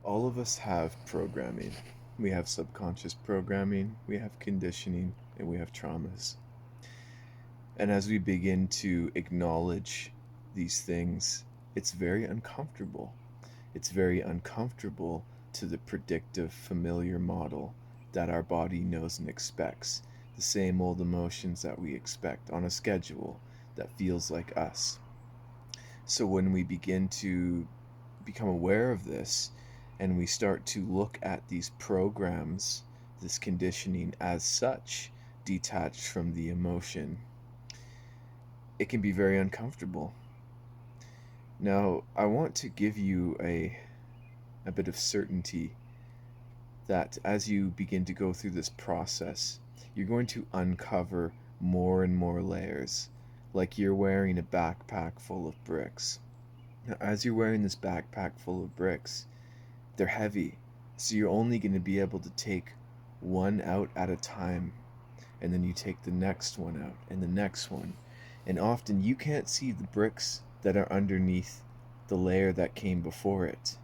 All of us have programming. We have subconscious programming, we have conditioning, and we have traumas. And as we begin to acknowledge these things, it's very uncomfortable. It's very uncomfortable to the predictive, familiar model that our body knows and expects. The same old emotions that we expect on a schedule that feels like us. So when we begin to become aware of this and we start to look at these programs, this conditioning as such, detached from the emotion, it can be very uncomfortable. Now, I want to give you a bit of certainty that as you begin to go through this process, you're going to uncover more and more layers, like you're wearing a backpack full of bricks. Now, as you're wearing this backpack full of bricks, they're heavy, so you're only going to be able to take one out at a time, and then you take the next one out, and the next one. And often you can't see the bricks that are underneath the layer that came before it.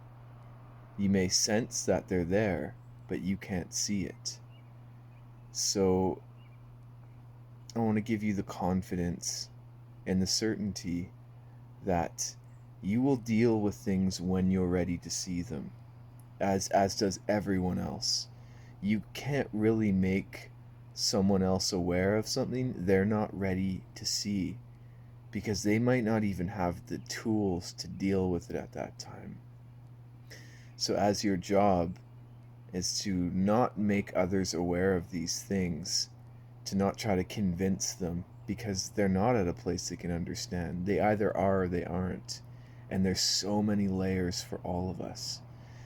You may sense that they're there, but you can't see it. So I want to give you the confidence and the certainty that you will deal with things when you're ready to see them, as does everyone else. You can't really make someone else aware of something they're not ready to see because they might not even have the tools to deal with it at that time. So, as your job is to not make others aware of these things, to not try to convince them because they're not at a place they can understand. They either are or they aren't. And there's so many layers for all of us.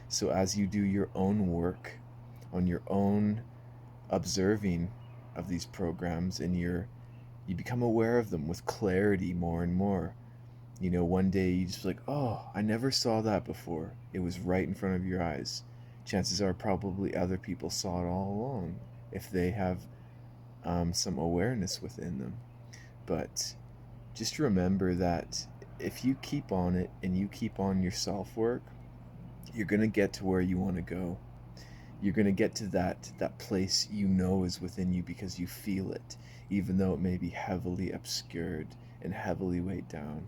So, as you do your own work on your own observing of these programs and you become aware of them with clarity more and more. You know, one day you just like, oh, I never saw that before. It was right in front of your eyes. Chances are probably other people saw it all along if they have some awareness within them. But just remember that if you keep on it and you keep on your self work, you're going to get to where you want to go. You're going to get to that place you know is within you because you feel it, even though it may be heavily obscured and heavily weighed down.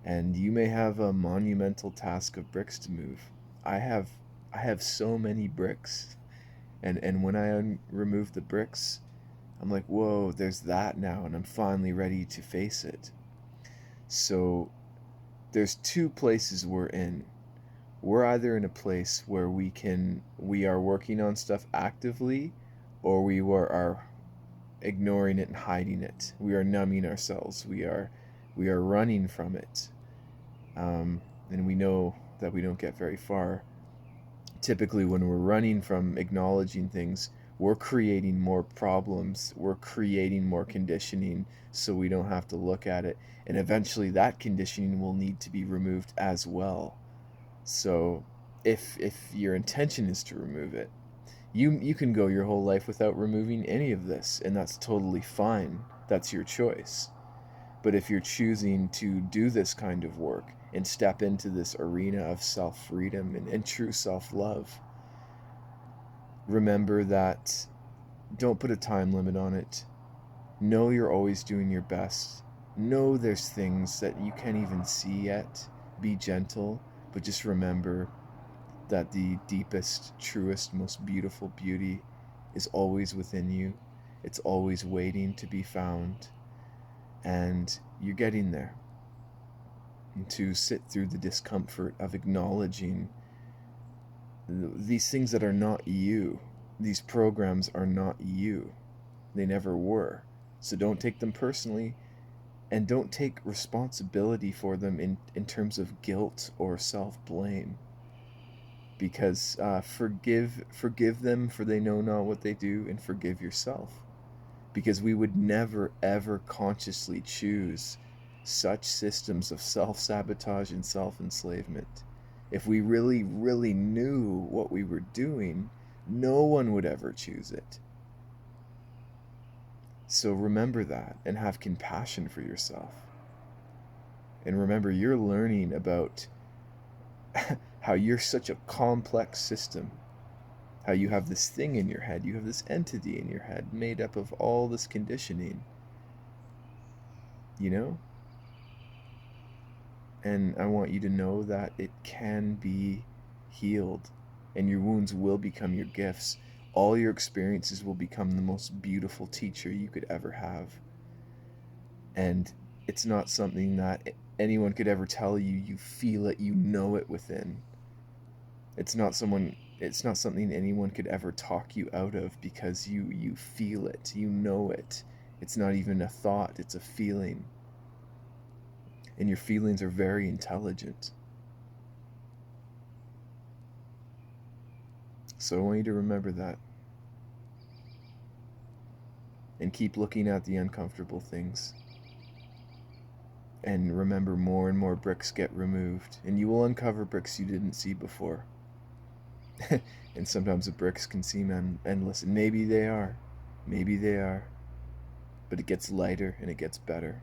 And you may have a monumental task of bricks to move. I have I have so many bricks, and when I remove the bricks, I'm like, whoa, there's that now, and I'm finally ready to face it. So there's two places we're in. We're either in a place where we are working on stuff actively, or are ignoring it and hiding it. We are numbing ourselves. We are running from it, and we know that we don't get very far. Typically, when we're running from acknowledging things, we're creating more problems. We're creating more conditioning, so we don't have to look at it. And eventually, that conditioning will need to be removed as well. So, if your intention is to remove it, you can go your whole life without removing any of this, and that's totally fine. That's your choice. But if you're choosing to do this kind of work and step into this arena of self freedom and true self love, remember that don't put a time limit on it. Know you're always doing your best. Know there's things that you can't even see yet. Be gentle, but just remember that the deepest, truest, most beautiful beauty is always within you. It's always waiting to be found, and you're getting there. And to sit through the discomfort of acknowledging these things that are not you. These programs are not you. They never were. So don't take them personally and don't take responsibility for them in terms of guilt or self blame. Because forgive them for they know not what they do, and forgive yourself, because we would never ever consciously choose such systems of self-sabotage and self-enslavement. If we really really knew what we were doing, no one would ever choose it. So remember that and have compassion for yourself. And remember, you're learning about how you're such a complex system, how you have this thing in your head, you have this entity in your head made up of all this conditioning, you know? And I want you to know that it can be healed, and your wounds will become your gifts. All your experiences will become the most beautiful teacher you could ever have. And it's not something that anyone could ever tell you. You feel it, you know it within. It's not something anyone could ever talk you out of, because you feel it, you know it. It's not even a thought, it's a feeling. And your feelings are very intelligent. So I want you to remember that. And keep looking at the uncomfortable things. And remember, more and more bricks get removed, and you will uncover bricks you didn't see before. And sometimes the bricks can seem endless, and maybe they are. Maybe they are. But it gets lighter and it gets better.